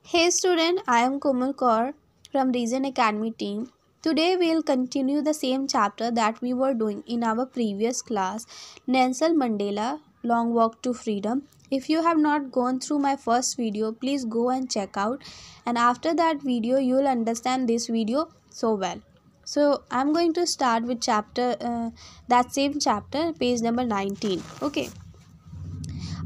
Hey student, I am Komal Kaur from Reason Academy team. Today we will continue the same chapter that we were doing in our previous class, Nelson Mandela, Long Walk to Freedom. If you have not gone through my first video, please go and check out. And after that video, you will understand this video so well. So I'm going to start with that same chapter, page number 19. Okay.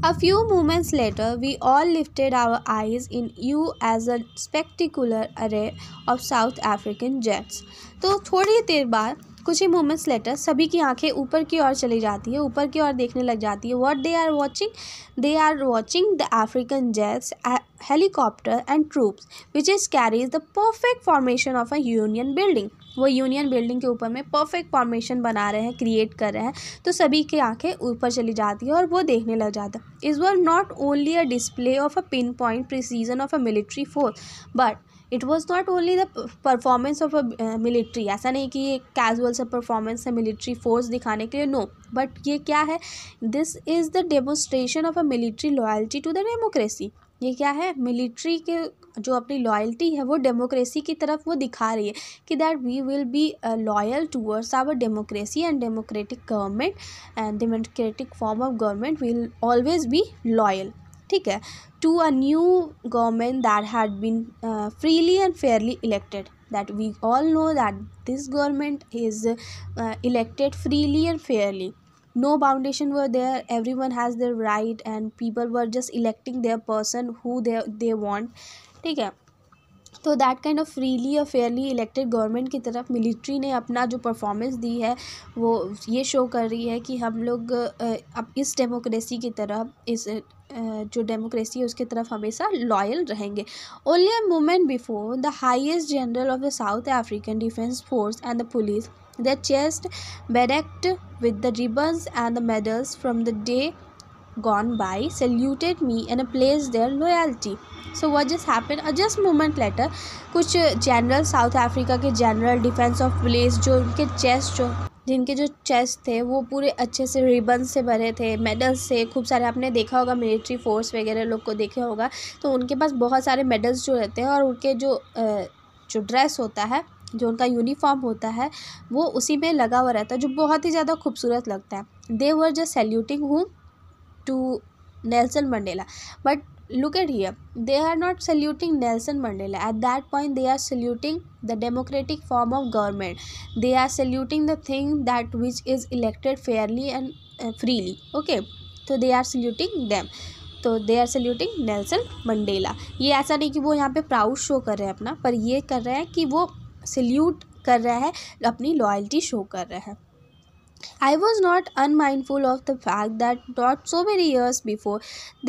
A few moments later, we all lifted our eyes in awe as a spectacular array of South African jets. तो थोड़ी देर बाद कुछ ही moments later सभी की आंखें ऊपर की ओर चली जाती है, ऊपर की ओर देखने लग जाती है. What they are watching the African jets, helicopter and troops which is carries the perfect formation of a Union Building. वो यूनियन बिल्डिंग के ऊपर में परफेक्ट फॉर्मेशन बना रहे हैं, क्रिएट कर रहे हैं. तो सभी की आंखें ऊपर चली जाती है और वो देखने लग जाता है. It was not only a display of a pin point precision of a military force, but it was not only the performance of a military. ऐसा नहीं कि ये कैजुअल सा परफॉर्मेंस है मिलिट्री फोर्स दिखाने के लिए, नो, बट ये क्या है, this is the demonstration of a military loyalty to the democracy. ये क्या है, मिलिट्री के जो अपनी लॉयल्टी है वो डेमोक्रेसी की तरफ वो दिखा रही है कि that we will be loyal towards our democracy and democratic government and democratic form of government will always be loyal. ठीक है, to a new government that had been freely and fairly elected. That we all know that this government is elected freely and fairly. No foundation were there, everyone has their right and people were just electing their person who they want. ठीक है, तो that kind of freely और Fairlie elected government की तरफ military ने अपना जो performance दी है वो ये शो कर रही है कि हम लोग अब इस डेमोक्रेसी की तरफ, इस जो डेमोक्रेसी है उसकी तरफ हमेशा लॉयल रहेंगे. Only a moment before the highest general of the south African defence force and the police, their chest bedecked with the ribbons and the medals from the day gone by, saluted me and placed their loyalty. So what just happened, just moment later, कुछ general south Africa के general defence of police जो उनके chest जिनके जो chest थे वो पूरे अच्छे से रिबन से भरे थे, मेडल्स से खूब सारे. आपने देखा होगा मिलिट्री फोर्स वगैरह लोग को देखा होगा, तो उनके पास बहुत सारे मेडल्स जो रहते हैं और उनके जो ड्रेस होता है, जो उनका यूनिफॉर्म होता है, वो उसी में लगा हुआ रहता है, जो बहुत ही ज़्यादा खूबसूरत लगता है. They were just saluting whom to Nelson Mandela. But look at here, they are not saluting Nelson Mandela. At that point they are saluting the democratic form of government. They are saluting the thing that which is elected fairly and freely. Okay, so they are saluting them. तो they are saluting Nelson Mandela. ये ऐसा नहीं कि वो यहाँ पे proud show कर रहे हैं अपना, पर ये कर रहे हैं कि वो सल्यूट कर रहे हैं, अपनी लॉयल्टी शो कर रहे हैं. I was not unmindful of the fact that not so many years before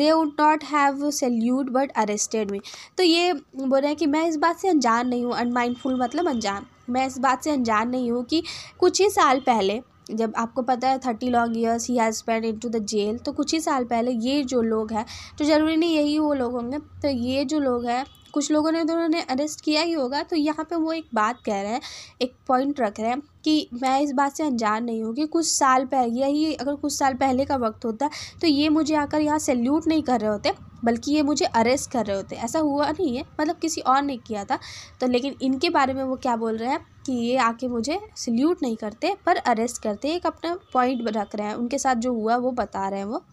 they would not have salute but arrested me. तो ये बोल रहे हैं कि मैं इस बात से अनजान नहीं हूँ. अनमाइंडफुल मतलब अनजान. मैं इस बात से अनजान नहीं हूँ कि कुछ ही साल पहले, जब आपको पता है 30 long years he has spend into the jail, तो कुछ ही साल पहले ये जो लोग हैं, तो ज़रूरी नहीं यही वो लोग होंगे, तो ये जो लोग हैं कुछ लोगों ने तो उन्होंने अरेस्ट किया ही होगा. तो यहाँ पे वो एक बात कह रहे हैं, एक पॉइंट रख रहे हैं कि मैं इस बात से अनजान नहीं हूँ कि कुछ साल पहले, यही अगर कुछ साल पहले का वक्त होता तो ये मुझे आकर यहाँ सैल्यूट नहीं कर रहे होते, बल्कि ये मुझे अरेस्ट कर रहे होते. ऐसा हुआ नहीं है, मतलब किसी और ने किया था. तो लेकिन इनके बारे में वो क्या बोल रहे हैं कि ये आके मुझे सैल्यूट नहीं करते पर अरेस्ट करते. एक अपना पॉइंट रख रहे हैं, उनके साथ जो हुआ वो बता रहे हैं वो.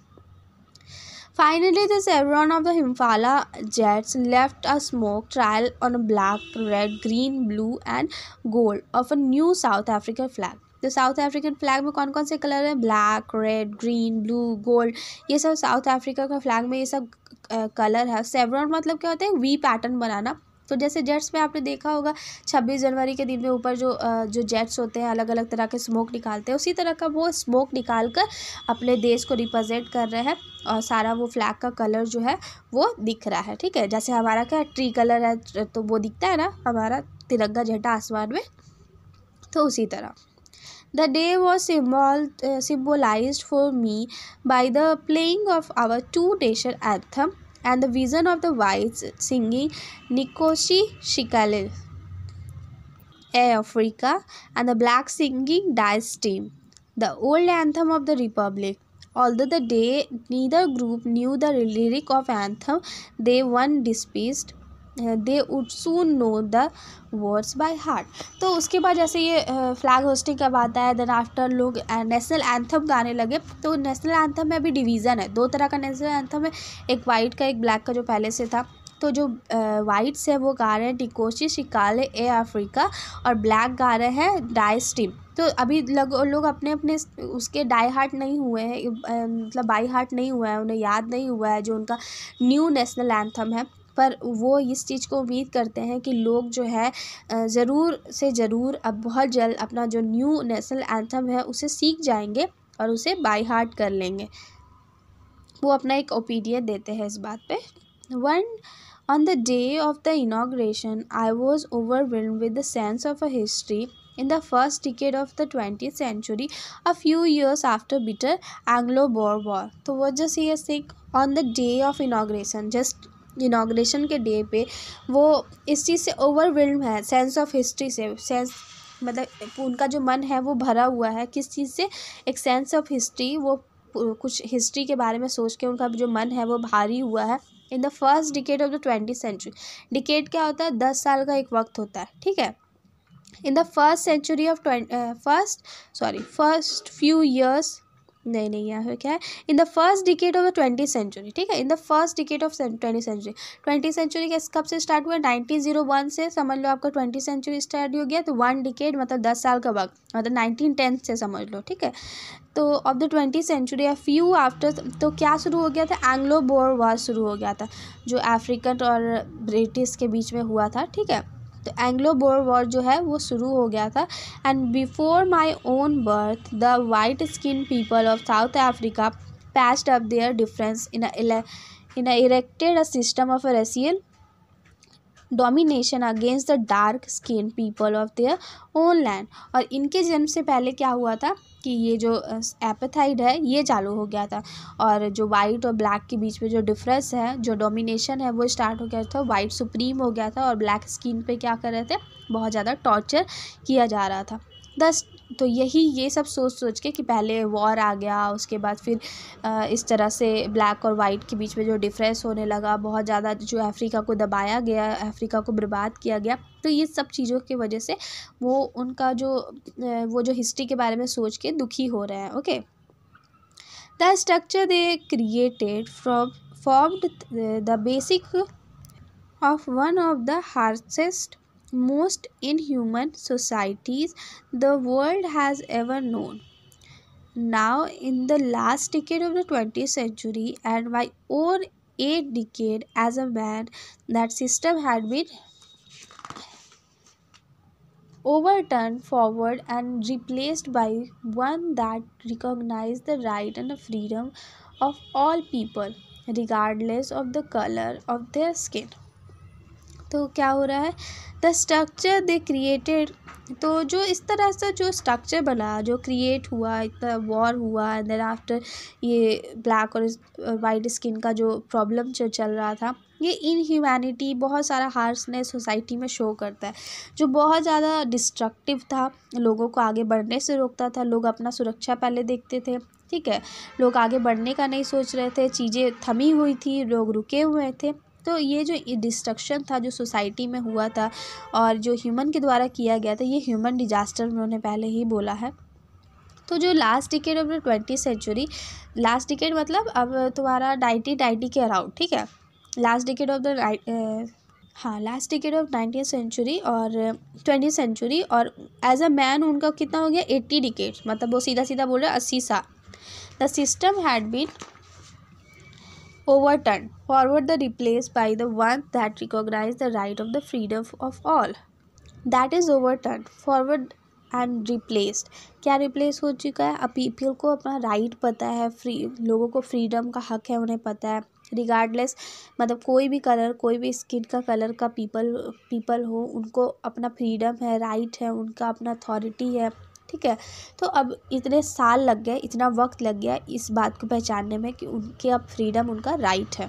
Finally, the chevron of the Impala jets left a smoke trail on a black, red, green, blue and gold of a new South African flag. तो साउथ अफ्रीकन फ्लैग में कौन कौन से कलर है, black, red, green, blue, gold, ये सब south Africa का flag में ये सब कलर है. सेवरॉन मतलब क्या होता है, वी पैटर्न बनाना. तो जैसे जेट्स में आपने देखा होगा 26 जनवरी के दिन में ऊपर जो जेट्स होते हैं अलग अलग तरह के स्मोक निकालते हैं, उसी तरह का वो स्मोक निकाल कर अपने देश को रिप्रेजेंट कर रहे हैं. और सारा वो फ्लैग का कलर जो है वो दिख रहा है. ठीक है, जैसे हमारा क्या ट्री कलर है तो वो दिखता है ना, हमारा तिरंगा झंडा आसमान में, तो उसी तरह. The day was symbolized for me by the playing of our two nation anthem and the vision of the whites singing Nkosi Sikelel' Africa and the blacks singing Dice Team, the old anthem of the Republic. Although the day neither group knew the lyric of anthem, they one dispersed they would soon know the words by heart. तो उसके बाद जैसे ये flag hosting कब आता है, then after लोग national anthem गाने लगे। तो नेशनल एंथम में अभी डिवीज़न है, दो तरह का नेशनल एंथम है, एक वाइट का एक ब्लैक का जो पहले से था। तो जो वाइट्स है वो गा रहे हैं टिकोशी शिकाले ए अफ्रीका, और ब्लैक गा रहे हैं डाई स्ट्रीम। तो अभी लोग अपने अपने उसके डाई हार्ट नहीं हुए हैं, मतलब बाई हार्ट नहीं हुआ है, उन्हें याद नहीं हुआ है जो उनका न्यू नेशनल एंथम है। पर वो इस चीज़ को उम्मीद करते हैं कि लोग जो है ज़रूर से ज़रूर अब बहुत जल्द अपना जो न्यू नेशनल एंथम है उसे सीख जाएंगे और उसे बाय हार्ट कर लेंगे। वो अपना एक ओपिनियन देते हैं इस बात पे। One On the day of the inauguration, I was overwhelmed with the sense of a history in the first decade of the 20th century, a few years after bitter Anglo-Boer War. तो what just he is saying on the day of inauguration, just inauguration के day पे वो इस चीज़ से overwhelm है, sense of history से, sense मतलब उनका जो मन है वो भरा हुआ है किस चीज़ से, एक सेंस ऑफ हिस्ट्री, वो कुछ हिस्ट्री के बारे में सोच के उनका जो मन है वो भारी हुआ है। In the first decade of the 20th century, decade क्या होता है, 10 साल का एक वक्त होता है, ठीक है। In the first century of first few years, नहीं यहाँ क्या है, in the first decade of the 20th century, ठीक है। In the first decade of 20th century, 20th century कब से स्टार्ट हुआ, 1901 से समझ लो आपका 20th सेंचुरी स्टार्ट हो गया। तो 1 डिकेड मतलब 10 साल का वक्त, मतलब 1910 से समझ लो, ठीक है। तो of the 20th century few after, तो क्या शुरू हो गया था, एंग्लो बोर वार शुरू हो गया था, जो अफ्रीकन और ब्रिटिश के बीच में हुआ था, ठीक है। तो एंग्लो बोर वॉर जो है वो शुरू हो गया था। And before my own birth the white skin people of South Africa patched up their difference in erected a system of a racial domination against the dark skin people of their own land. और इनके जन्म से पहले क्या हुआ था कि ये जो एपेथाइड है ये चालू हो गया था, और जो वाइट और ब्लैक के बीच में जो डिफरेंस है, जो डोमिनेशन है वो स्टार्ट हो गया था, वाइट सुप्रीम हो गया था और ब्लैक स्किन पे क्या कर रहे थे, बहुत ज़्यादा टॉर्चर किया जा रहा था। तो यही ये सब सोच के कि पहले वॉर आ गया, उसके बाद फिर इस तरह से ब्लैक और वाइट के बीच में जो डिफरेंस होने लगा, बहुत ज़्यादा जो अफ्रीका को दबाया गया, अफ्रीका को बर्बाद किया गया। तो ये सब चीज़ों की वजह से वो उनका वो जो हिस्ट्री के बारे में सोच के दुखी हो रहे हैं। Okay, the structure they created formed the basic of one of the harshest, most inhuman societies the world has ever known. Now, in the last decade of the 20th century, and by over 8 decades as a man, that system had been overturned forward and replaced by one that recognized the right and the freedom of all people, regardless of the color of their skin. तो क्या हो रहा है, the structure they created, तो जो इस तरह से जो स्ट्रक्चर बना, जो क्रिएट हुआ, इतना वॉर हुआ, एंड देन आफ्टर ये ब्लैक और वाइट स्किन का जो प्रॉब्लम जो चल रहा था, ये इनह्यूमैनिटी, बहुत सारा हार्शनेस सोसाइटी में शो करता है, जो बहुत ज़्यादा डिस्ट्रक्टिव था, लोगों को आगे बढ़ने से रोकता था। लोग अपना सुरक्षा पहले देखते थे, ठीक है, लोग आगे बढ़ने का नहीं सोच रहे थे, चीज़ें थमी हुई थी, लोग रुके हुए थे। तो ये जो डिस्ट्रक्शन था जो सोसाइटी में हुआ था और जो ह्यूमन के द्वारा किया गया था, ये ह्यूमन डिजास्टर उन्होंने पहले ही बोला है। तो जो last decade of the 20th century, last decade मतलब अब तुम्हारा 1990 के अराउंड, ठीक है, last decade of the last decade of 19th century और 20th सेंचुरी, और एज अ मैन उनका कितना हो गया, 80 डिकेड, मतलब वो सीधा सीधा बोल रहे हैं 80 साल। The system had been overturned forward, the replaced by the one that recognized the right of the freedom of all. That is overturned forward and replaced. क्या रिप्लेस हो चुका है, अब पीपल को अपना राइट पता है, लोगों को फ्रीडम का हक है उन्हें पता है, रिगार्डलेस मतलब कोई भी कलर, कोई भी स्किन का कलर का पीपल हो, उनको अपना फ्रीडम है, राइट है, उनका अपना अथॉरिटी है, ठीक है। तो अब इतने साल लग गए, इतना वक्त लग गया इस बात को पहचानने में कि उनके अब फ्रीडम उनका राइट है।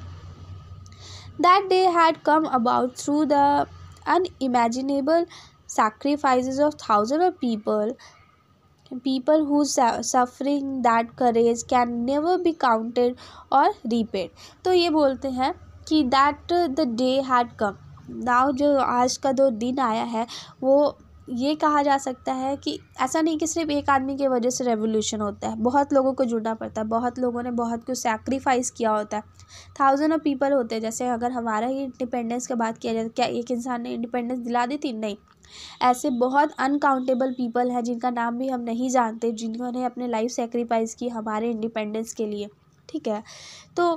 That day had come about through the unimaginable sacrifices of thousands of people whose suffering, that courage can never be counted or repaid. तो ये बोलते हैं कि that the day had come, now जो आज का जो दिन आया है वो ये कहा जा सकता है कि ऐसा नहीं कि सिर्फ एक आदमी की वजह से रेवोल्यूशन होता है, बहुत लोगों को जुड़ना पड़ता है, बहुत लोगों ने बहुत कुछ सैक्रिफाइस किया होता है, थाउजेंड ऑफ पीपल होते हैं। जैसे अगर हमारा ही इंडिपेंडेंस की बात किया जाए, क्या एक इंसान ने इंडिपेंडेंस दिला दी थी? नहीं। ऐसे बहुत अनकाउंटेबल पीपल हैं जिनका नाम भी हम नहीं जानते, जिन्होंने अपने लाइफ सेक्रीफाइस की हमारे इंडिपेंडेंस के लिए, ठीक है। तो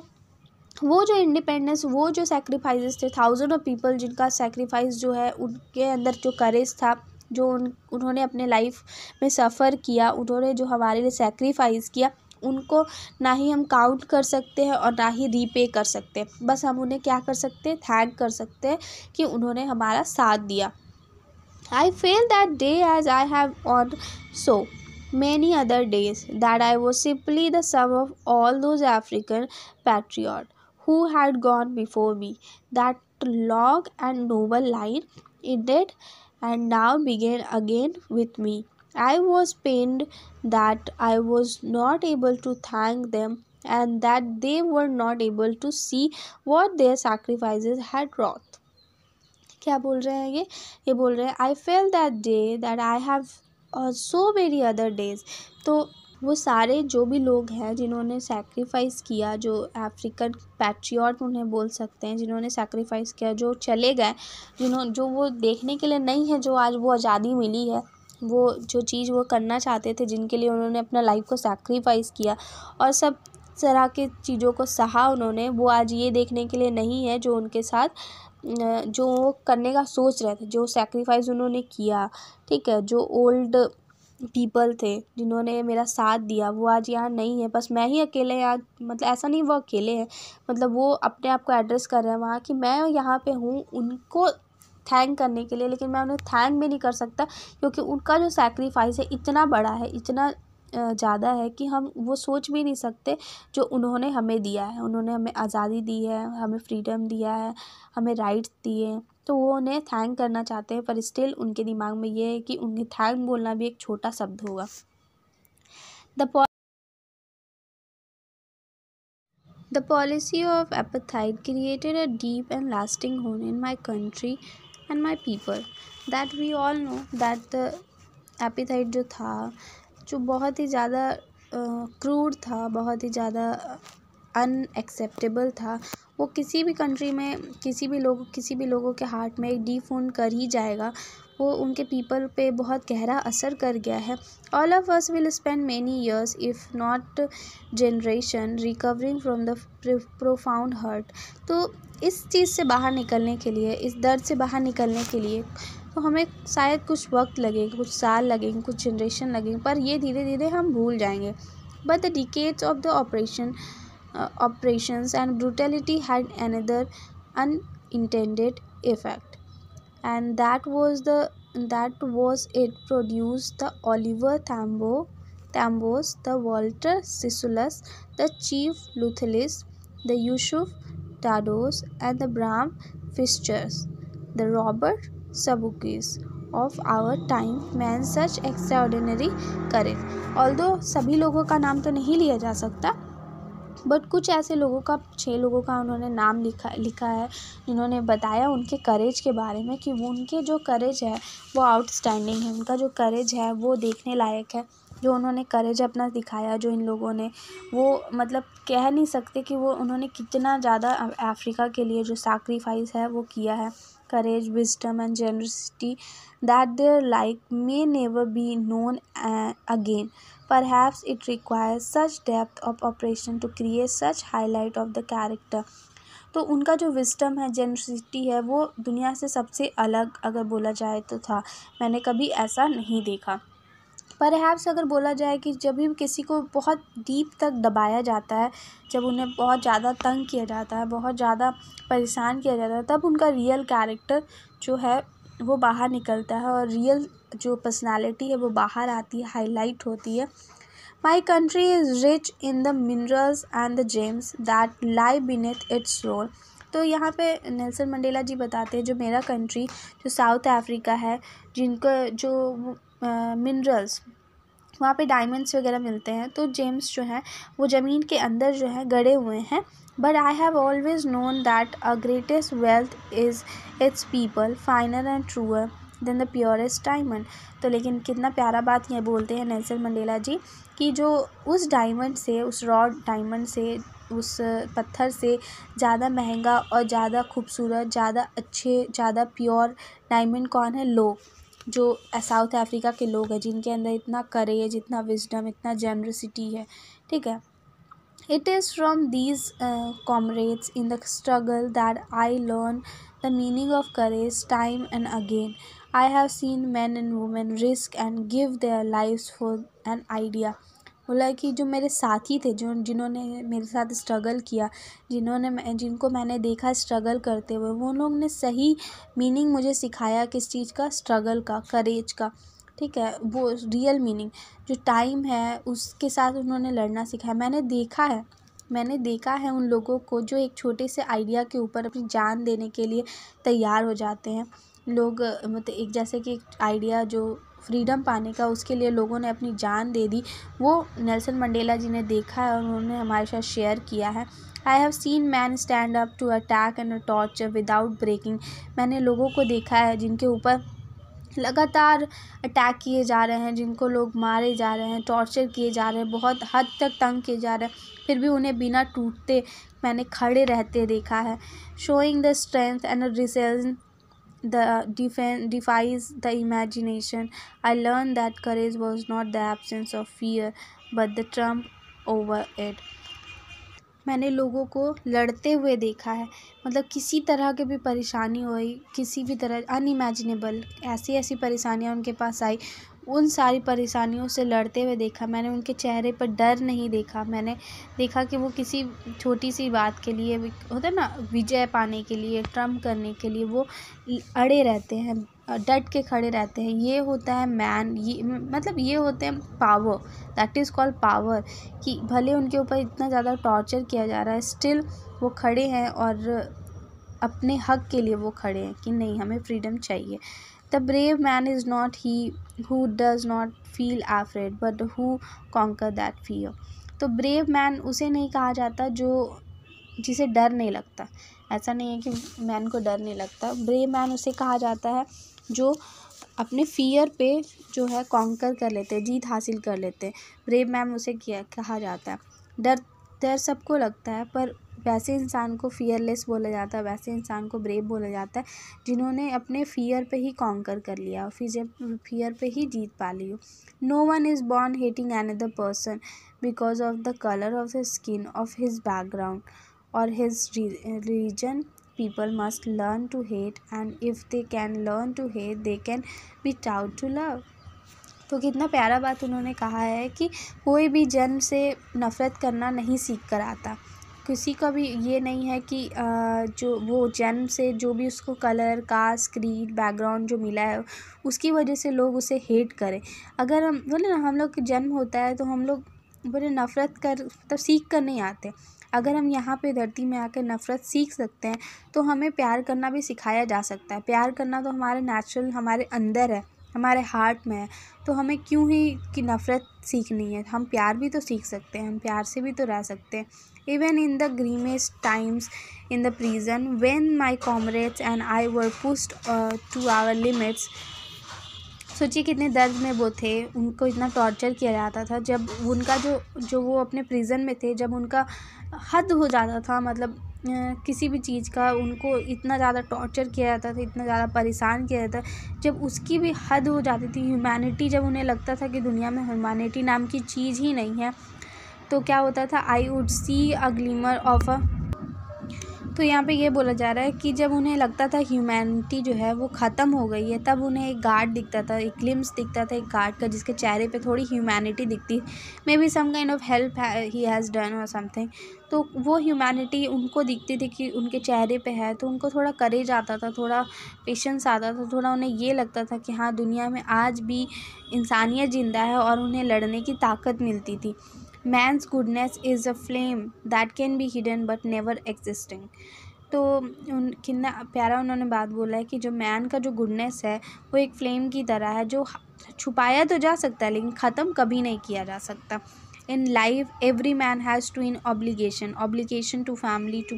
वो जो इंडिपेंडेंस, वो जो सेक्रीफाइसेस थे, थाउजेंड ऑफ पीपल जिनका सेक्रीफाइस जो है, उनके अंदर जो करेज था, जो उन्होंने अपने लाइफ में सफ़र किया, उन्होंने जो हमारे लिए सेक्रीफाइस किया, उनको ना ही हम काउंट कर सकते हैं और ना ही रीपे कर सकते हैं। बस हम उन्हें क्या कर सकते हैं, थैंक कर सकते हैं कि उन्होंने हमारा साथ दिया। I feel that day as I have on so many other days, that I was simply the sum of all those African patriots who had gone before me. That long and noble line ended and now began again with me. I was pained that I was not able to thank them and that they were not able to see what their sacrifices had wrought. क्या बोल रहे हैं ये बोल रहे हैं I fail that day that I have so many other days. तो वो सारे जो भी लोग हैं जिन्होंने सैक्रिफाइस किया, जो अफ्रीकन पैट्रियट उन्हें बोल सकते हैं, जिन्होंने सैक्रिफाइस किया, जो चले गए, जो वो देखने के लिए नहीं है जो आज वो आज़ादी मिली है, वो जो चीज़ वो करना चाहते थे, जिनके लिए उन्होंने अपना लाइफ को सैक्रिफाइस किया और सब तरह की चीज़ों को सहा उन्होंने, वो आज ये देखने के लिए नहीं है जो उनके साथ जो वो करने का सोच रहे थे, जो सैक्रिफाइस उन्होंने किया, ठीक है, जो ओल्ड पीपल थे जिन्होंने मेरा साथ दिया, वो आज यहाँ नहीं है। बस मैं ही अकेले यहाँ, मतलब ऐसा नहीं वो अकेले हैं, मतलब वो अपने आप को एड्रेस कर रहे हैं वहाँ कि मैं यहाँ पे हूँ उनको थैंक करने के लिए, लेकिन मैं उन्हें थैंक भी नहीं कर सकता क्योंकि उनका जो सैक्रिफाइस है इतना बड़ा है, इतना ज़्यादा है कि हम वो सोच भी नहीं सकते जो उन्होंने हमें दिया है। उन्होंने हमें आज़ादी दी है, हमें फ्रीडम दिया है, हमें राइट्स दिए हैं, तो वो उन्हें थैंक करना चाहते हैं, पर स्टिल उनके दिमाग में ये है कि उन्हें थैंक बोलना भी एक छोटा शब्द होगा। The policy of apartheid created a deep and lasting wound in my country and my people. That we all know that the apartheid जो था, जो बहुत ही ज़्यादा क्रूर था, बहुत ही ज़्यादा अनएक्सेप्टेबल था, वो किसी भी कंट्री में किसी भी लोगों के हार्ट में एक डीप वुंड कर ही जाएगा। वो उनके पीपल पे बहुत गहरा असर कर गया है। All of us will spend many years if not generation recovering from the profound hurt. तो इस चीज़ से बाहर निकलने के लिए, इस दर्द से बाहर निकलने के लिए तो हमें शायद कुछ वक्त लगेगा, कुछ साल लगेंगे, कुछ जनरेशन लगेंगे, पर ये धीरे धीरे हम भूल जाएंगे। But the decades of the operations and brutality had another unintended effect, and that was it produced the Oliver Thambos, the Walter Sissulus, the Chief Lutherlis, the Yusuf Dados, and the Bram Fishers, the Robert Sabukis of our time, man such extraordinary courage. Although सभी लोगों का नाम तो नहीं लिया जा सकता, but कुछ ऐसे लोगों का, 6 लोगों का उन्होंने नाम लिखा है जिन्होंने बताया उनके करेज के बारे में कि वो उनके जो करेज है वो आउटस्टैंडिंग है, उनका जो करेज है वो देखने लायक है। जो उन्होंने करेज अपना दिखाया, जो इन लोगों ने, वो मतलब कह नहीं सकते कि वो उन्होंने कितना ज़्यादा अफ्रीका के लिए जो सैक्रिफाइस है वो किया है। Courage, wisdom and generosity that their like may never be known again. Perhaps it requires such depth of operation to create such highlight of the character. तो उनका जो विस्डम है, जेनरसिटी है, वो दुनिया से सबसे अलग अगर बोला जाए तो था। मैंने कभी ऐसा नहीं देखा। परहैप्स अगर बोला जाए कि जब भी किसी को बहुत डीप तक दबाया जाता है, जब उन्हें बहुत ज़्यादा तंग किया जाता है, बहुत ज़्यादा परेशान किया जाता है, तब उनका रियल कैरेक्टर जो है वो बाहर निकलता है और रियल जो पर्सनालिटी है वो बाहर आती है, हाईलाइट होती है। My country is rich in the minerals and the gems that lie beneath its roll. तो यहाँ पे नेल्सन मंडेला जी बताते हैं जो मेरा कंट्री जो साउथ अफ्रीका है, जिनको जो मिनरल्स वहाँ पे डायमंड्स वगैरह मिलते हैं। तो जेम्स जो हैं वो ज़मीन के अंदर जो है गड़े हुए हैं। But I have always known that a greatest wealth is its people finer and truer than the purest diamond. तो लेकिन कितना प्यारा बात ये बोलते हैं नेल्सन मंडेला जी कि जो उस डायमंड से, उस रॉ डायमंड से, उस पत्थर से ज़्यादा महंगा और ज़्यादा खूबसूरत, ज़्यादा अच्छे, ज़्यादा प्योर डायमंड कौन है? लोग, जो साउथ अफ्रीका के लोग हैं जिनके अंदर इतना करेज, इतना विजडम, इतना जेनरसिटी है। ठीक है, it is from these comrades in the struggle that I learn the meaning of courage time and again. I have seen men and women risk and give their lives for an idea. बोला कि जो मेरे साथी थे, जो जिन्होंने मेरे साथ स्ट्रगल किया, जिनको मैंने देखा स्ट्रगल करते हुए, वो लोग ने सही मीनिंग मुझे सिखाया किस चीज़ का? स्ट्रगल का, करेज का। ठीक है, वो रियल मीनिंग जो टाइम है उसके साथ उन्होंने लड़ना सिखाया। मैंने देखा है उन लोगों को जो एक छोटे से आइडिया के ऊपर अपनी जान देने के लिए तैयार हो जाते हैं। लोग मतलब एक जैसे कि एक आइडिया जो फ्रीडम पाने का, उसके लिए लोगों ने अपनी जान दे दी। वो नेल्सन मंडेला जी ने देखा है और उन्होंने हमारे साथ शेयर किया है। I have seen man stand up to attack and torture without breaking. मैंने लोगों को देखा है जिनके ऊपर लगातार अटैक किए जा रहे हैं, जिनको लोग मारे जा रहे हैं, टॉर्चर किए जा रहे हैं, बहुत हद तक तंग किए जा रहे हैं, फिर भी उन्हें बिना टूटते मैंने खड़े रहते देखा है। Showing the strength and resilience the defies the imagination. I learn that courage was not the absence of fear but the triumph over it. मैंने लोगों को लड़ते हुए देखा है, मतलब किसी तरह की भी परेशानी हुई, किसी भी तरह अनइमेजिनेबल ऐसी ऐसी परेशानियाँ उनके पास आई, उन सारी परेशानियों से लड़ते हुए देखा। मैंने उनके चेहरे पर डर नहीं देखा। मैंने देखा कि वो किसी छोटी सी बात के लिए, होता है ना, विजय पाने के लिए, ट्रम्प करने के लिए वो अड़े रहते हैं, डट के खड़े रहते हैं। ये होता है मैन, ये मतलब ये होते हैं power, that is called power. कि भले उनके ऊपर इतना ज़्यादा टॉर्चर किया जा रहा है, स्टिल वो खड़े हैं और अपने हक के लिए वो खड़े हैं कि नहीं, हमें फ्रीडम चाहिए। The brave man is not he who does not feel afraid but who conquer that fear. तो ब्रेव मैन उसे नहीं कहा जाता जो जिसे डर नहीं लगता। ऐसा नहीं है कि मैन को डर नहीं लगता। ब्रेव मैन उसे कहा जाता है जो अपने फियर पे जो है कॉन्कर कर लेते हैं, जीत हासिल कर लेते हैं। ब्रेव मैन उसे कहा जाता है। डर सबको लगता है, पर वैसे इंसान को फियरलेस बोला जाता है, वैसे इंसान को ब्रेव बोला जाता है जिन्होंने अपने फियर पे ही कॉन्कर कर लिया और फियर पे ही जीत पा ली हो। No one is born hating another person because of the colour of the skin of his background और his religion. People must learn to hate, and if they can learn to hate, they can be taught to love. तो कितना प्यारा बात उन्होंने कहा है कि कोई भी जन्म से नफ़रत करना नहीं सीख कर आता। किसी का भी ये नहीं है कि जो वो जन्म से जो भी उसको कलर, कास्ट, क्रीड, बैकग्राउंड जो मिला है उसकी वजह से लोग उसे हेट करें। अगर हम बोले ना, हम लोग जन्म होता है तो हम लोग बोले नफ़रत कर मतलब सीख कर नहीं आते। अगर हम यहाँ पे धरती में आकर नफ़रत सीख सकते हैं तो हमें प्यार करना भी सिखाया जा सकता है। प्यार करना तो हमारे नेचुरल, हमारे अंदर है, हमारे हार्ट में है। तो हमें क्यों ही कि नफ़रत सीखनी है? हम प्यार भी तो सीख सकते हैं, हम प्यार से भी तो रह सकते हैं। Even in the grimmest times in the prison when my comrades and I were pushed to our limits. सोचिए कितने दर्द में वो थे, उनको इतना टॉर्चर किया जाता था। जब उनका जो वो अपने प्रिजन में थे, जब उनका हद हो जाता था, मतलब किसी भी चीज़ का उनको इतना ज़्यादा टॉर्चर किया जाता था, इतना ज़्यादा परेशान किया जाता, जब उसकी भी हद हो जाती थी, ह्यूमैनिटी, जब उन्हें लगता था कि दुनिया में ह्यूमैनिटी नाम की चीज़ ही नहीं है, तो क्या होता था? I would see a glimmer of a. तो यहाँ पे ये बोला जा रहा है कि जब उन्हें लगता था ह्यूमैनिटी जो है वो ख़त्म हो गई है, तब उन्हें एक गार्ड दिखता था, एक ग्लिम्स दिखता था एक गार्ड का, जिसके चेहरे पे थोड़ी ह्यूमैनिटी दिखती, may be some kind of help he has done और समथिंग। तो वो ह्यूमैनिटी उनको दिखती थी कि उनके चेहरे पे है, तो उनको थोड़ा करेज आता था, थोड़ा पेशेंस आता था, थोड़ा उन्हें ये लगता था कि हाँ, दुनिया में आज भी इंसानियत ज़िंदा है और उन्हें लड़ने की ताकत मिलती थी। Man's goodness is a flame that can be hidden but never existing. तो कितना प्यारा उन्होंने बात बोला है कि जो मैन का जो गुडनेस है वो एक फ्लेम की तरह है, जो छुपाया तो जा सकता है लेकिन ख़त्म कभी नहीं किया जा सकता। In life, every man has to in obligation to family, to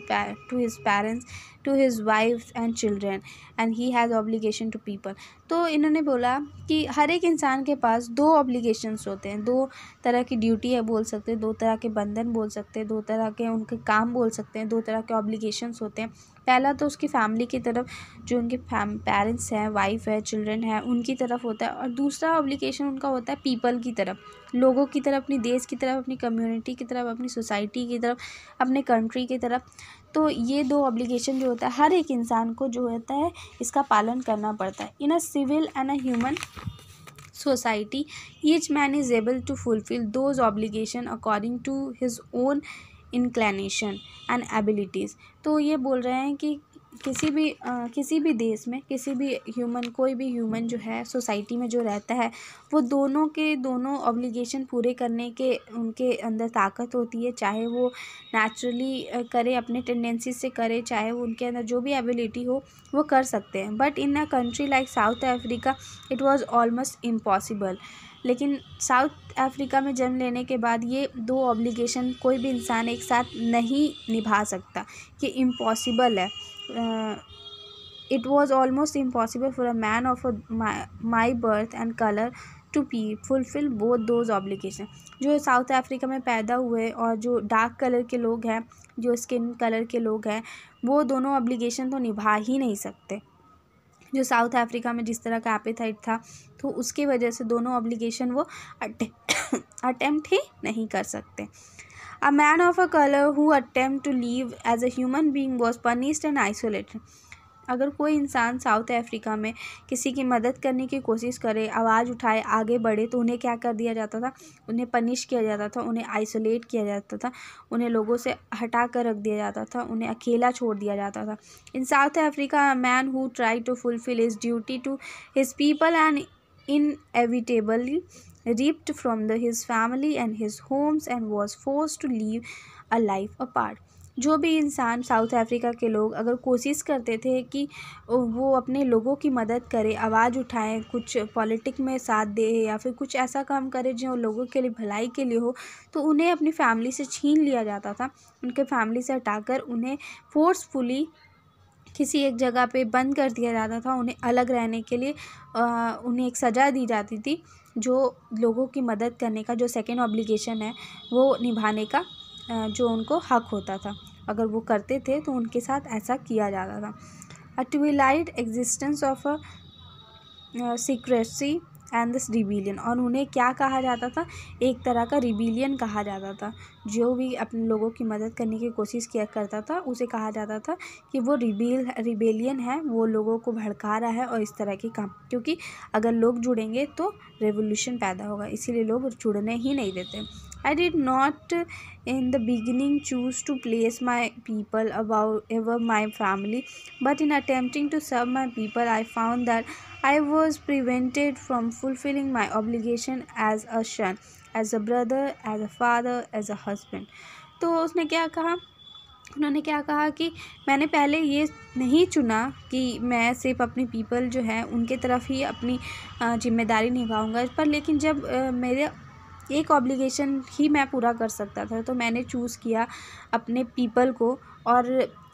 his parents, to his wife and children, and he has obligation to people. तो इन्होंने बोला कि हर एक इंसान के पास दो ऑब्लिगेशंस होते हैं, दो तरह की ड्यूटी है बोल सकते हैं, दो तरह के बंधन बोल सकते हैं, दो तरह के उनके काम बोल सकते हैं, दो तरह के ऑब्लिगेशंस होते हैं। पहला तो उसकी फैमिली की तरफ, जो उनके पेरेंट्स हैं, वाइफ है, चिल्ड्रन है, उनकी तरफ होता है, और दूसरा ऑब्लिगेशन उनका होता है पीपल की तरफ, लोगों की तरफ, अपनी देश की तरफ, अपनी कम्युनिटी की तरफ, अपनी सोसाइटी की तरफ, अपने कंट्री की तरफ। तो ये दो ऑब्लिगेशन जो होता है हर एक इंसान को जो होता है इसका पालन करना पड़ता है। In a civil and a human society, each man is able to fulfill those obligations according to his own inclination and abilities। तो ये बोल रहे हैं कि किसी भी देश में किसी भी ह्यूमन, कोई भी ह्यूमन जो है सोसाइटी में जो रहता है वो दोनों के दोनों ऑब्लिगेशन पूरे करने के उनके अंदर ताकत होती है, चाहे वो नेचुरली करे, अपने टेंडेंसी से करे, चाहे वो उनके अंदर जो भी एबिलिटी हो वो कर सकते हैं। But in a country like south Africa it was almost impossible. लेकिन साउथ अफ्रीका में जन्म लेने के बाद ये दो ऑब्लिगेशन कोई भी इंसान एक साथ नहीं निभा सकता, ये इम्पॉसिबल है। It was almost impossible for a man of my birth and colour to fulfil both those obligation. जो साउथ अफ्रीका में पैदा हुए और जो डार्क कलर के लोग हैं, जो स्किन कलर के लोग हैं, वो दोनों ऑब्लिगेशन तो निभा ही नहीं सकते। जो साउथ अफ्रीका में जिस तरह का एपेटाइट था, तो उसकी वजह से दोनों ऑब्लिगेशन वो अटेम्प्ट ही नहीं कर सकते। A man of a color who attempt to live as a human being was punished and isolated। अगर कोई इंसान साउथ अफ्रीका में किसी की मदद करने की कोशिश करे, आवाज़ उठाए, आगे बढ़े, तो उन्हें क्या कर दिया जाता था? उन्हें पनिश किया जाता था, उन्हें आइसोलेट किया जाता था, उन्हें लोगों से हटा कर रख दिया जाता था, उन्हें अकेला छोड़ दिया जाता था। In South Africa a man who try to fulfil his duty to his people and inevitably ripped from his family and his homes and was forced to live a life apart। जो भी इंसान south Africa के लोग अगर कोशिश करते थे कि वो अपने लोगों की मदद करे, आवाज़ उठाएं, कुछ पॉलिटिक में साथ दे या फिर कुछ ऐसा काम करे जो लोगों के लिए भलाई के लिए हो, तो उन्हें अपनी फैमिली से छीन लिया जाता था। उनके फैमिली से हटाकर उन्हें फोर्सफुली किसी एक जगह पे बंद कर दिया जाता था। उन्हें अलग रहने के लिए उन्हें एक सज़ा दी जाती थी, जो लोगों की मदद करने का जो सेकेंड ऑब्लिगेशन है वो निभाने का जो उनको हक होता था। अगर वो करते थे तो उनके साथ ऐसा किया जाता था। A twilight existence of a secrecy and this rebellion. और उन्हें क्या कहा जाता था? एक तरह का रिबेलियन कहा जाता था। जो भी अपने लोगों की मदद करने की कोशिश किया करता था उसे कहा जाता था कि वो रिबेलियन है, वो लोगों को भड़का रहा है और इस तरह के काम। क्योंकि अगर लोग जुड़ेंगे तो रेवोल्यूशन पैदा होगा, इसीलिए लोग जुड़ने ही नहीं देते। I did not in the beginning choose to place my people above my family, but in attempting to serve my people, I found that I was prevented from fulfilling my obligation as a son, as a brother, as a father, as a husband। तो उसने क्या कहा? उन्होंने क्या कहा कि मैंने पहले ये नहीं चुना कि मैं सिर्फ अपनी पीपल जो है उनके तरफ ही अपनी जिम्मेदारी निभाऊंगा, पर लेकिन जब मेरे एक ऑब्लिगेशन ही मैं पूरा कर सकता था, तो मैंने चूज़ किया अपने पीपल को। और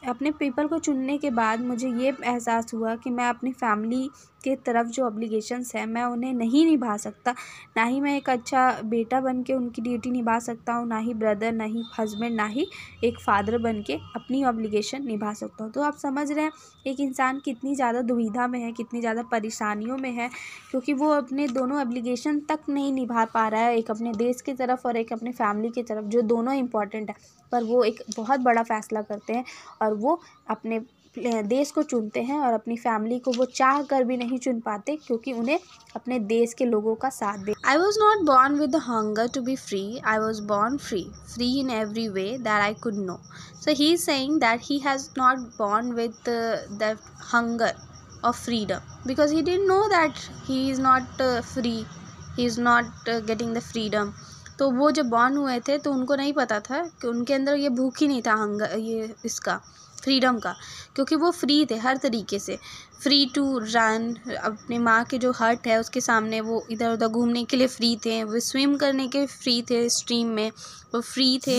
अपने पीपल को चुनने के बाद मुझे ये एहसास हुआ कि मैं अपनी फैमिली के तरफ जो ऑब्लिगेशंस हैं मैं उन्हें नहीं निभा सकता। ना ही मैं एक अच्छा बेटा बन के उनकी ड्यूटी निभा सकता हूँ, ना ही ब्रदर, ना ही हस्बैंड, ना ही एक फादर बन के अपनी ऑब्लिगेशन निभा सकता हूँ। तो आप समझ रहे हैं एक इंसान कितनी ज़्यादा दुविधा में है, कितनी ज़्यादा परेशानियों में है, क्योंकि वो अपने दोनों ऑब्लिगेशन तक नहीं निभा पा रहा है, एक अपने देश की तरफ और एक अपनी फैमिली की तरफ, जो दोनों इम्पॉर्टेंट है। पर वो एक बहुत बड़ा फ़ैसला करते हैं और वो अपने देश को चुनते हैं और अपनी फैमिली को वो चाह कर भी नहीं चुन पाते, क्योंकि उन्हें अपने देश के लोगों का साथ दे। I was not born with the hunger to be free, I was born free in every way that I could know. So he is saying that he has not born with the hunger of freedom, because he didn't know that he is not free, he is not getting the freedom। तो वो जब born हुए थे तो उनको नहीं पता था कि उनके अंदर ये भूख ही नहीं था, हंगर, ये इसका फ्रीडम का, क्योंकि वो फ्री थे हर तरीके से, फ्री टू रन, अपने माँ के जो हट है उसके सामने वो इधर उधर घूमने के लिए फ्री थे, वो स्विम करने के फ्री थे स्ट्रीम में, वो फ्री थे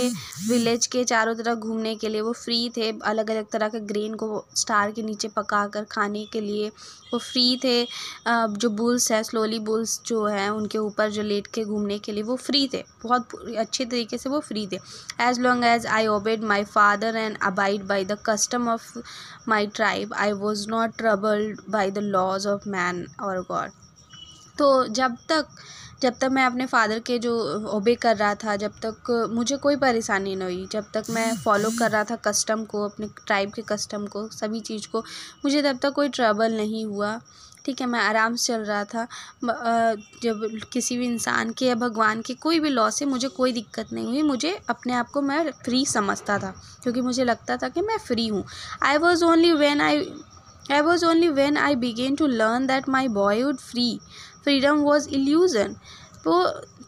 विलेज के चारों तरफ घूमने के लिए, वो फ्री थे अलग अलग तरह के ग्रेन को स्टार के नीचे पका कर खाने के लिए, वो फ्री थे जो बुल्स है, स्लोली बुल्स जो हैं उनके ऊपर जो लेट के घूमने के लिए वो फ्री थे, बहुत अच्छे तरीके से वो फ्री थे। As long as I obeyed my father and abide by the custom of my tribe I was not troubled by the laws of man और गॉड। तो जब तक मैं अपने फादर के जो ओबे कर रहा था, जब तक मुझे कोई परेशानी नहीं हुई, जब तक मैं फॉलो कर रहा था कस्टम को, अपने ट्राइब के कस्टम को, सभी चीज़ को, मुझे तब तक कोई ट्रबल नहीं हुआ। ठीक है, मैं आराम से चल रहा था। जब किसी भी इंसान के या भगवान के कोई भी लॉ से मुझे कोई दिक्कत नहीं हुई, मुझे अपने आप को मैं फ्री समझता था, क्योंकि मुझे लगता था कि मैं फ्री हूँ। I was only when I begin to learn that my boyhood freedom was illusion. तो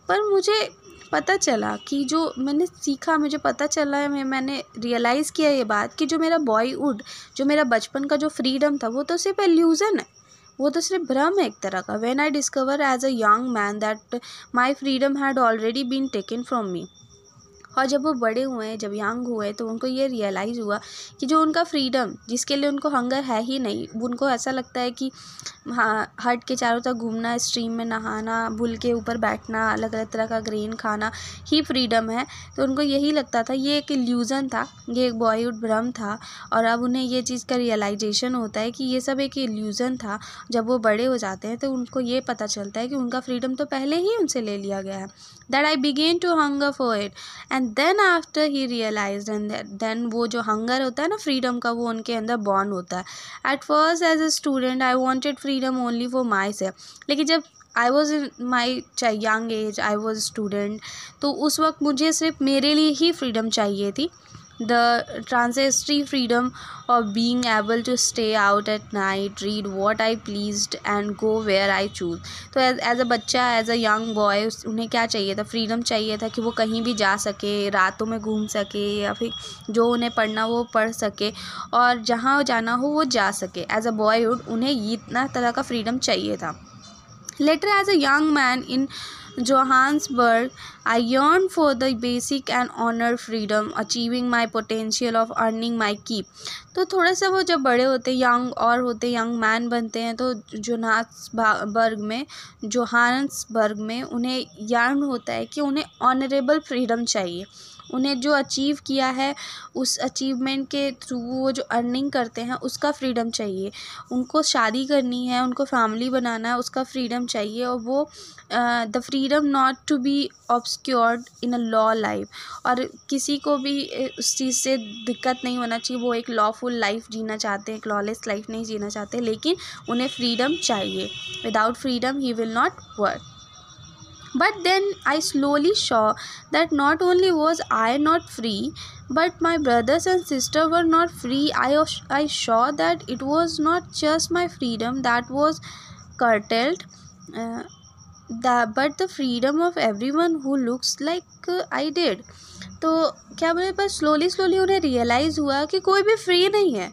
पर मुझे पता चला कि जो मैंने सीखा, मुझे पता चला है, मैंने रियलाइज़ किया ये बात कि जो मेरा बॉयहुड, जो मेरा बचपन का जो फ्रीडम था, वो तो सिर्फ इल्यूज़न है, वो तो सिर्फ भ्रम है एक तरह का। When I discover as a young man that my freedom had already been taken from me. और जब वो बड़े हुए, जब यंग हुए, तो उनको ये रियलाइज़ हुआ कि जो उनका फ्रीडम, जिसके लिए उनको हंगर है ही नहीं, उनको ऐसा लगता है कि हाँ, हट के चारों तरफ घूमना, स्ट्रीम में नहाना, बुल के ऊपर बैठना, अलग अलग तरह का ग्रेन खाना ही फ्रीडम है। तो उनको यही लगता था, ये एक इल्यूज़न था, ये एक बॉयहुड भ्रम था। और अब उन्हें ये चीज़ का रियलाइजेशन होता है कि ये सब एक इल्यूज़न था। जब वो बड़े हो जाते हैं तो उनको ये पता चलता है कि उनका फ्रीडम तो पहले ही उनसे ले लिया गया है। That I begin to hunger for it and then after he realise, and then वो जो हंगर होता है ना फ्रीडम का, वो उनके अंदर बॉर्न होता है। At first as a student I wanted freedom only for myself, लेकिन जब I was in my young age, I was student, तो उस वक्त मुझे सिर्फ मेरे लिए ही फ्रीडम चाहिए थी। The transitory freedom of being able to stay out at night, read what I pleased and go where I choose। तो एज अ बच्चा, एज अ यंग बॉय, उन्हें क्या चाहिए था? फ्रीडम चाहिए था कि वो कहीं भी जा सके, रातों में घूम सके, या फिर जो उन्हें पढ़ना वो पढ़ सके, और जहाँ जाना हो वो जा सके। एज अ बॉयहुड उन्हें इतना तरह का फ्रीडम चाहिए था। Later, as a young man in Johannesburg, I yearned for the basic and honored freedom, achieving my potential of earning my keep। तो थोड़ा सा वो जब बड़े होते, यंग मैन बनते हैं, तो जोहान्सबर्ग में उन्हें यर्न होता है कि उन्हें ऑनरेबल फ्रीडम चाहिए। उन्हें जो अचीव किया है, उस अचीवमेंट के थ्रू वो जो अर्निंग करते हैं उसका फ्रीडम चाहिए। उनको शादी करनी है, उनको फैमिली बनाना है, उसका फ्रीडम चाहिए। और वो the freedom not to be obscured in a law life, और किसी को भी उस चीज़ से दिक्कत नहीं होना चाहिए। वो एक लॉफुल लाइफ जीना चाहते हैं, एक लॉलेस लाइफ नहीं जीना चाहते, लेकिन उन्हें फ्रीडम चाहिए। Without freedom he will not work. But then I slowly saw that not only was I not free, but my brothers and sisters were not free. I saw that it was not just my freedom that was curtailed, uh, but the freedom of everyone who looks like I did। तो क्या बोले, पर slowly उन्हें realise हुआ कि कोई भी free नहीं है,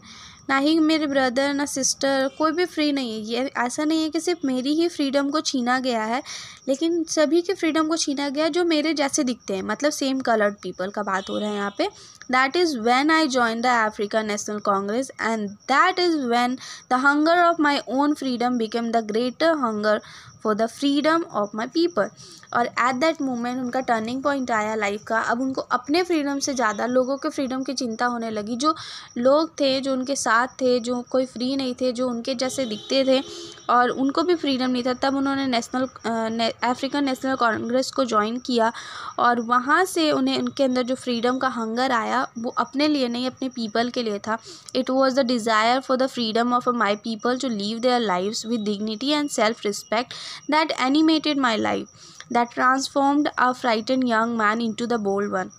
ना ही मेरे ब्रदर ना सिस्टर, कोई भी फ्री नहीं है। ये ऐसा नहीं है कि सिर्फ मेरी ही फ्रीडम को छीना गया है, लेकिन सभी के फ्रीडम को छीना गया जो मेरे जैसे दिखते हैं, मतलब सेम कलर्ड पीपल का बात हो रहा है यहाँ पे। That is when I join the African national Congress, and that is when the hunger of my own freedom became the greater hunger for the freedom of my people. और at that moment उनका turning point आया life का। अब उनको अपने freedom से ज़्यादा लोगों के फ्रीडम की चिंता होने लगी। जो लोग थे, जो उनके साथ थे, जो कोई फ्री नहीं थे, जो उनके जैसे दिखते थे और उनको भी फ्रीडम नहीं था, तब उन्होंने अफ्रीकन नेशनल कांग्रेस को ज्वाइन किया। और वहाँ से उन्हें, उनके अंदर जो फ्रीडम का हंगर आया, वो अपने लिए नहीं, अपने पीपल के लिए था। It was the desire for the freedom of my people to live their lives with dignity and self respect that animated my life, that transformed a frightened young man into the bold one।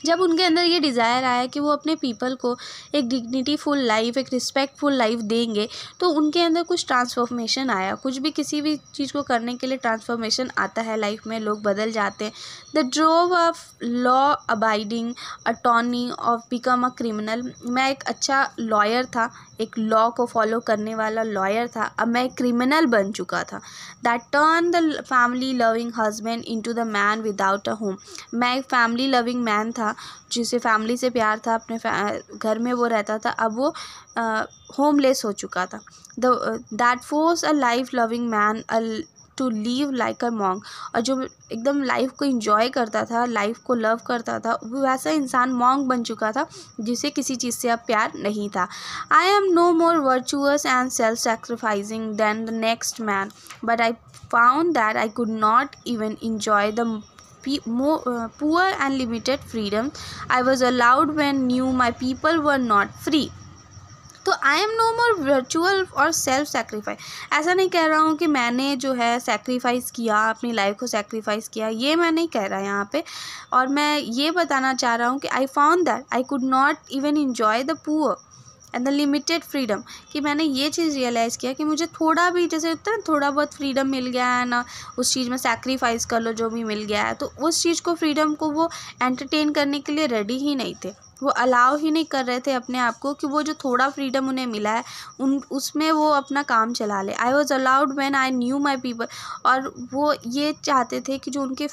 जब उनके अंदर ये desire आया कि वो अपने people को एक डिग्निटीफुल लाइफ, एक रिस्पेक्टफुल लाइफ देंगे, तो उनके अंदर कुछ ट्रांसफॉर्मेशन आया। कुछ भी किसी भी चीज़ को करने के लिए ट्रांसफॉर्मेशन आता है लाइफ में, लोग बदल जाते हैं। The drove of law abiding attorney of become a criminal. मैं एक अच्छा लॉयर था, एक लॉ को फॉलो करने वाला लॉयर था, अब मैं एक क्रिमिनल बन चुका था। That turn the family loving husband into the man without a home. मैं एक फैमिली लविंग मैन था, जिसे फैमिली से प्यार था, अपने घर में वो रहता था, अब वो होमलेस हो चुका था। That force a life loving man to live like a monk. और जो एकदम लाइफ को इंजॉय करता था, लाइफ को लव करता था, वो वैसा इंसान मॉन्क बन चुका था जिसे किसी चीज़ से अब प्यार नहीं था। I am no more virtuous and self sacrificing than the next man, but I found that I could not even enjoy the poor and limited freedom I was allowed when knew my people were not free. तो I am no more virtual और self sacrifice. ऐसा नहीं कह रहा हूँ कि मैंने जो है सेक्रीफाइस किया, अपनी लाइफ को सेक्रीफाइस किया, ये मैं नहीं कह रहा यहाँ पे। और मैं ये बताना चाह रहा हूँ कि आई found that I could not even enjoy the poor and the limited freedom, कि मैंने ये चीज़ रियलाइज़ किया कि मुझे थोड़ा भी, जैसे होता है थोड़ा बहुत फ्रीडम मिल गया है ना, उस चीज़ में सैक्रिफाइस कर लो जो भी मिल गया है, तो उस चीज़ को, फ्रीडम को वो एंटरटेन करने के लिए रेडी ही नहीं थे। वो अलाउ ही नहीं कर रहे थे अपने आप को कि वो जो थोड़ा फ्रीडम उन्हें मिला है उसमें वो अपना काम चला ले। I was allowed when I knew my people. और वो ये चाहते थे कि जो उनके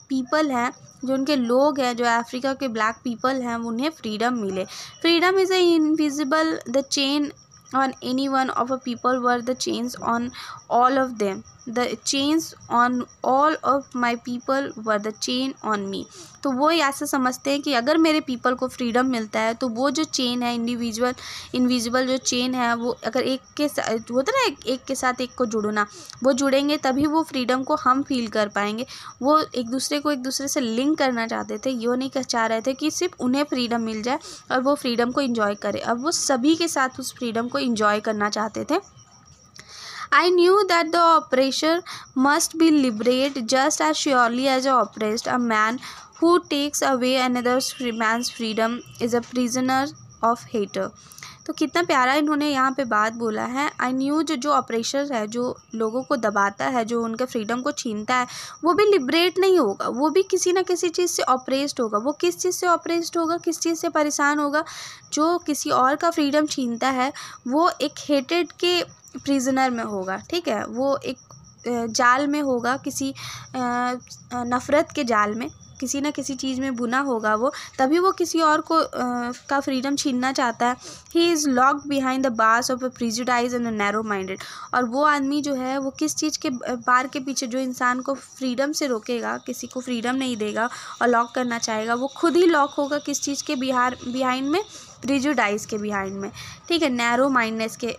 पीपल हैं, जो उनके लोग हैं, जो अफ्रीका के ब्लैक पीपल हैं, उन्हें फ्रीडम मिले। Freedom is a invisible the chain on any one of a people were the chains on all of them. The chains on all of my people were the chain on me. तो वो ऐसे समझते हैं कि अगर मेरे people को freedom मिलता है तो वो जो चेन है, इनविजिबल जो चेन है, वो अगर एक के साथ होता है ना, एक के साथ एक को जुड़ना, वो जुड़ेंगे तभी वो फ्रीडम को हम फील कर पाएंगे। वो एक दूसरे से लिंक करना चाहते थे, ये नहीं चाह रहे थे कि सिर्फ उन्हें फ्रीडम मिल जाए और वो फ्रीडम को इंजॉय करे। अब वो सभी के साथ उस फ्रीडम को इंजॉय करना चाहते थे। I knew that the oppressor must be liberated just as surely as a oppressed. A man who takes away another man's freedom is a prisoner of hater. तो कितना प्यारा इन्होंने यहाँ पे बात बोला है। आई न्यू जो ऑपरेशर है, जो लोगों को दबाता है, जो उनके फ्रीडम को छीनता है, वो भी लिबरेट नहीं होगा, वो भी किसी ना किसी चीज़ से ऑपरेस्ड होगा। वो किस चीज़ से ऑपरेस्ड होगा, किस चीज़ से परेशान होगा? जो किसी और का फ्रीडम छीनता है वो एक हेटेड के प्रिजनर में होगा, ठीक है, वो एक जाल में होगा, किसी नफ़रत के जाल में, किसी ना किसी चीज़ में बुना होगा वो, तभी वो किसी और को का फ्रीडम छीनना चाहता है। He is locked behind the bars of a prejudice and a narrow minded. और वो आदमी जो है वो किस चीज़ के बार के पीछे, जो इंसान को फ्रीडम से रोकेगा, किसी को फ्रीडम नहीं देगा और लॉक करना चाहेगा, वो खुद ही लॉक होगा किस चीज़ के बिहाइंड में, प्रिजुडाइज के बिहाइंड में, ठीक है, नैरो माइंडनेस के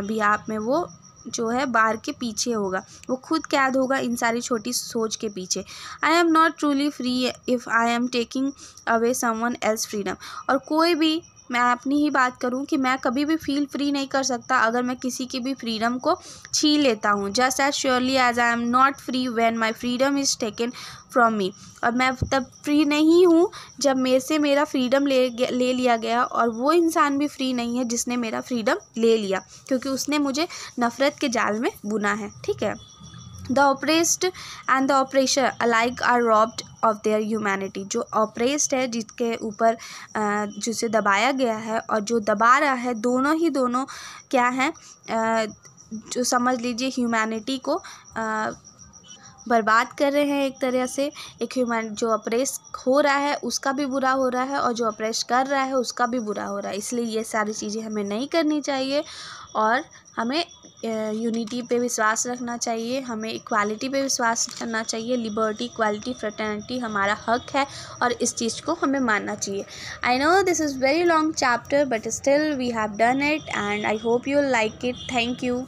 बिहाफ में वो जो है बार के पीछे होगा, वो खुद कैद होगा इन सारी छोटी सोच के पीछे। आई am not truly free if I am taking away someone else freedom. और कोई भी, मैं अपनी ही बात करूं कि मैं कभी भी फील फ्री नहीं कर सकता अगर मैं किसी की भी फ्रीडम को छीन लेता हूं। Just as surely as I am not free when my freedom is taken from me. और मैं तब फ्री नहीं हूँ जब मेरे से मेरा फ्रीडम ले लिया गया, और वो इंसान भी फ्री नहीं है जिसने मेरा फ्रीडम ले लिया, क्योंकि उसने मुझे नफ़रत के जाल में बुना है, ठीक है। The oppressed and the oppressor alike are robbed of their humanity. जो ऑपरेस्ड है, जिसके ऊपर जिसे दबाया गया है, और जो दबा रहा है, दोनों क्या हैं, जो समझ लीजिए ह्यूमैनिटी को बर्बाद कर रहे हैं एक तरह से। एक जो अप्रेस हो रहा है उसका भी बुरा हो रहा है, और जो अप्रेस कर रहा है उसका भी बुरा हो रहा है। इसलिए ये सारी चीज़ें हमें नहीं करनी चाहिए, और हमें यूनिटी पे विश्वास रखना चाहिए, हमें इक्वालिटी पे विश्वास करना चाहिए। लिबर्टी, इक्वालिटी, फ्रेटर्निटी हमारा हक है, और इस चीज़ को हमें मानना चाहिए। I know this is very long chapter, but still we have done it, and I hope you like it. Thank you.